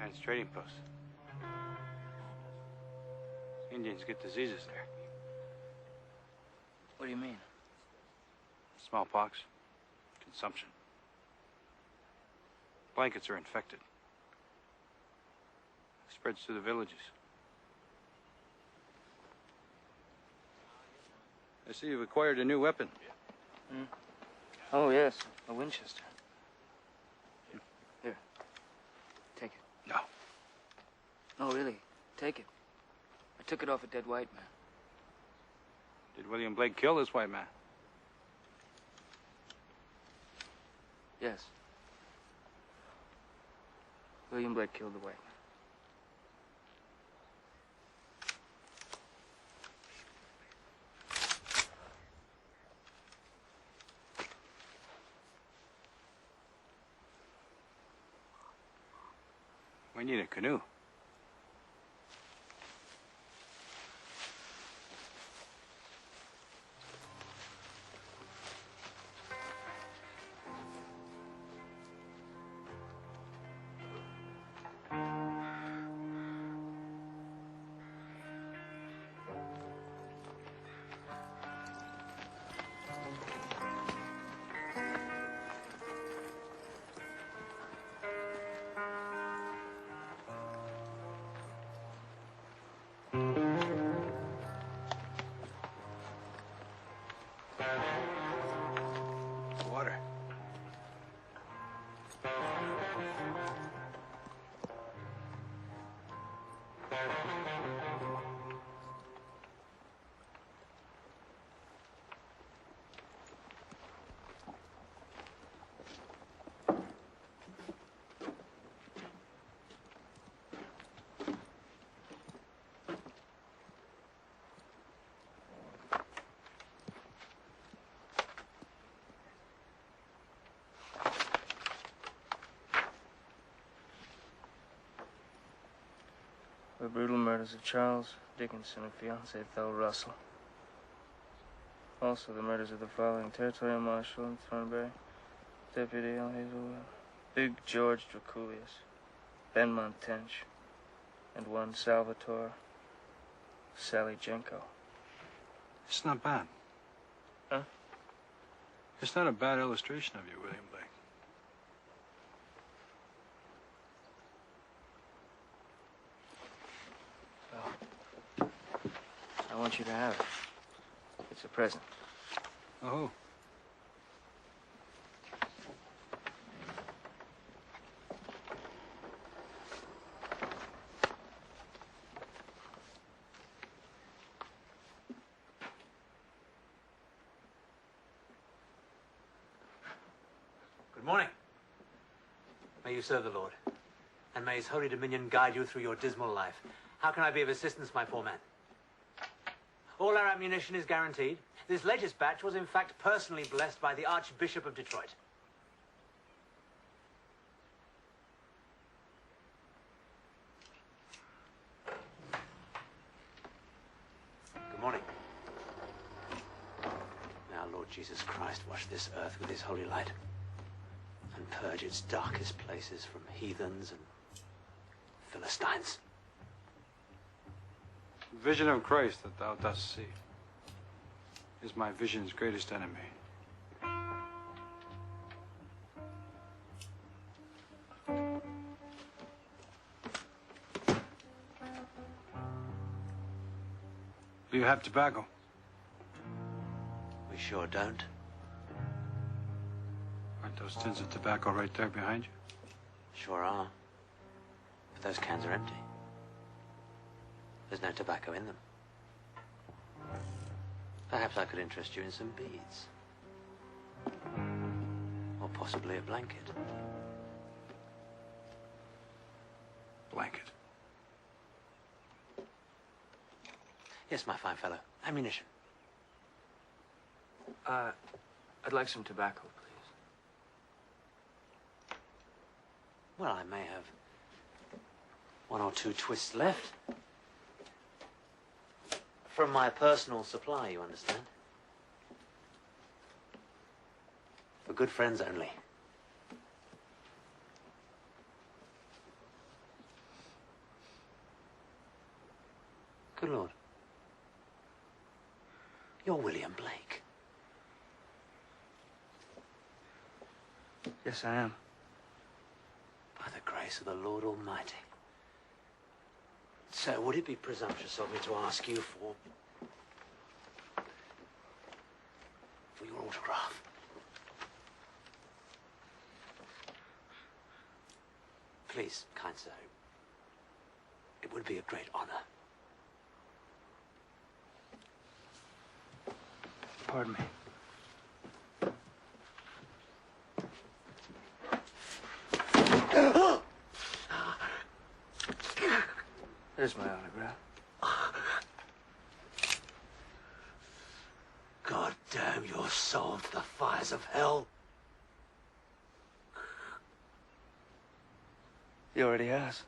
Giants trading post. Indians get diseases there. What do you mean? Smallpox, consumption. Blankets are infected. Spreads through the villages. I see you've acquired a new weapon. Hmm? Oh, yes, a Winchester. Here, take it. No. No, really, take it. I took it off a dead white man. Did William Blake kill this white man? Yes. William Blake killed the white man. We need a canoe. Water. The brutal murders of Charles Dickinson and fiancée Thel Russell. Also the murders of the following territorial marshal in Thornbury, Deputy L. Hazelwood, Big George Draculius, Ben Montench, and one Salvatore Salijenko. It's not bad. Huh? It's not a bad illustration of you, William Blake. Well, I want you to have it. It's a present. Oh. Good morning. May you serve the Lord, and may his holy dominion guide you through your dismal life. How can I be of assistance, my poor man? All our ammunition is guaranteed. This latest batch was in fact personally blessed by the Archbishop of Detroit. Good morning. Now, Lord Jesus Christ, wash this earth with his holy light and purge its darkest places from heathens and Philistines. The vision of Christ that thou dost see is my vision's greatest enemy. Do you have tobacco? We sure don't. Aren't those tins of tobacco right there behind you? Sure are. But those cans are empty. There's no tobacco in them. Perhaps I could interest you in some beads. Or possibly a blanket. Blanket. Yes, my fine fellow. Ammunition. I'd like some tobacco, please. Well, I may have one or two twists left. From my personal supply, you understand? For good friends only. Good Lord. You're William Blake. Yes, I am. By the grace of the Lord Almighty. So, would it be presumptuous of me to ask you for your autograph? Please, kind sir. It would be a great honor. Pardon me. There's my autograph. God damn your soul to the fires of hell. He already has.